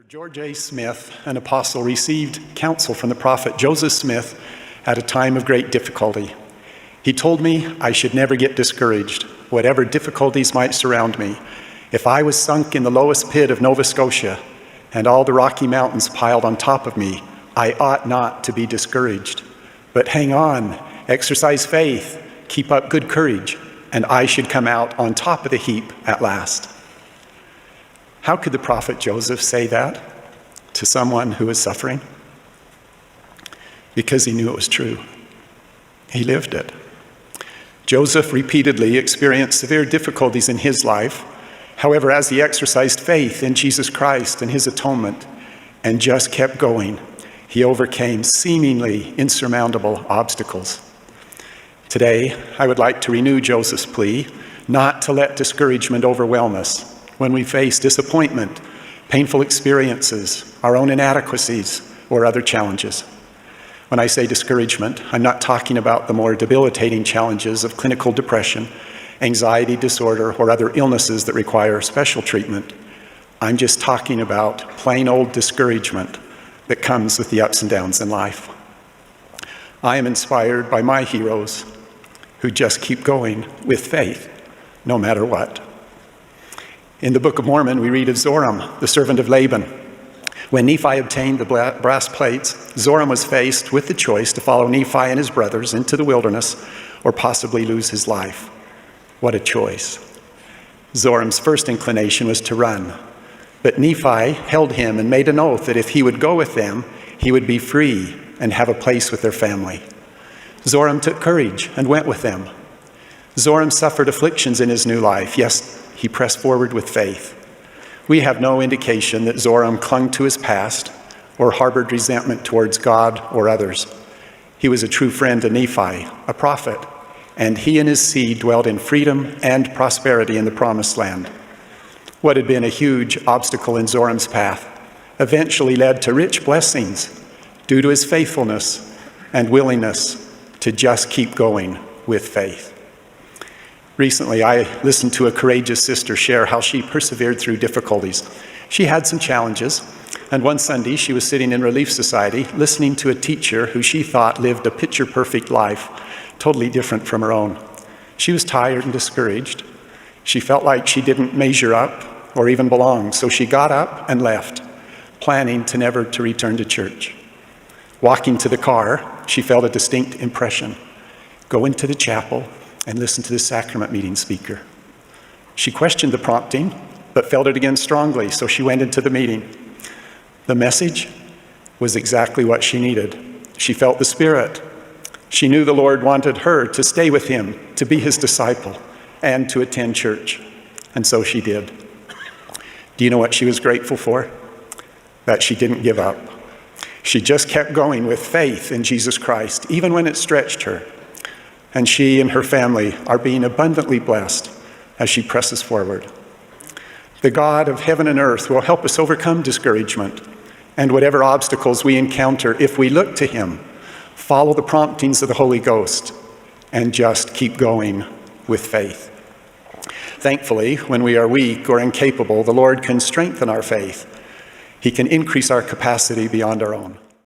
George A. Smith, an apostle, received counsel from the prophet Joseph Smith at a time of great difficulty. He told me I should never get discouraged, whatever difficulties might surround me. If I was sunk in the lowest pit of Nova Scotia and all the Rocky Mountains piled on top of me, I ought not to be discouraged. But hang on, exercise faith, keep up good courage, and I should come out on top of the heap at last. How could the prophet Joseph say that to someone who was suffering? Because he knew it was true. He lived it. Joseph repeatedly experienced severe difficulties in his life. However, as he exercised faith in Jesus Christ and his atonement and just kept going, he overcame seemingly insurmountable obstacles. Today, I would like to renew Joseph's plea not to let discouragement overwhelm us when we face disappointment, painful experiences, our own inadequacies, or other challenges. When I say discouragement, I'm not talking about the more debilitating challenges of clinical depression, anxiety disorder, or other illnesses that require special treatment. I'm just talking about plain old discouragement that comes with the ups and downs in life. I am inspired by my heroes who just keep going with faith, no matter what. In the Book of Mormon, we read of Zoram, the servant of Laban. When Nephi obtained the brass plates, Zoram was faced with the choice to follow Nephi and his brothers into the wilderness or possibly lose his life. What a choice. Zoram's first inclination was to run, but Nephi held him and made an oath that if he would go with them, he would be free and have a place with their family. Zoram took courage and went with them. Zoram suffered afflictions in his new life. Yes, he pressed forward with faith. We have no indication that Zoram clung to his past or harbored resentment towards God or others. He was a true friend to Nephi, a prophet, and he and his seed dwelt in freedom and prosperity in the promised land. What had been a huge obstacle in Zoram's path eventually led to rich blessings due to his faithfulness and willingness to just keep going with faith. Recently, I listened to a courageous sister share how she persevered through difficulties. She had some challenges, and one Sunday she was sitting in Relief Society listening to a teacher who she thought lived a picture-perfect life, totally different from her own. She was tired and discouraged. She felt like she didn't measure up or even belong, so she got up and left, planning to never to return to church. Walking to the car, she felt a distinct impression. Go into the chapel and listen to the sacrament meeting speaker. She questioned the prompting, but felt it again strongly, so she went into the meeting. The message was exactly what she needed. She felt the Spirit. She knew the Lord wanted her to stay with him, to be his disciple, and to attend church. And so she did. Do you know what she was grateful for? That she didn't give up. She just kept going with faith in Jesus Christ, even when it stretched her. And she and her family are being abundantly blessed as she presses forward. The God of heaven and earth will help us overcome discouragement and whatever obstacles we encounter if we look to him, follow the promptings of the Holy Ghost, and just keep going with faith. Thankfully, when we are weak or incapable, the Lord can strengthen our faith. He can increase our capacity beyond our own.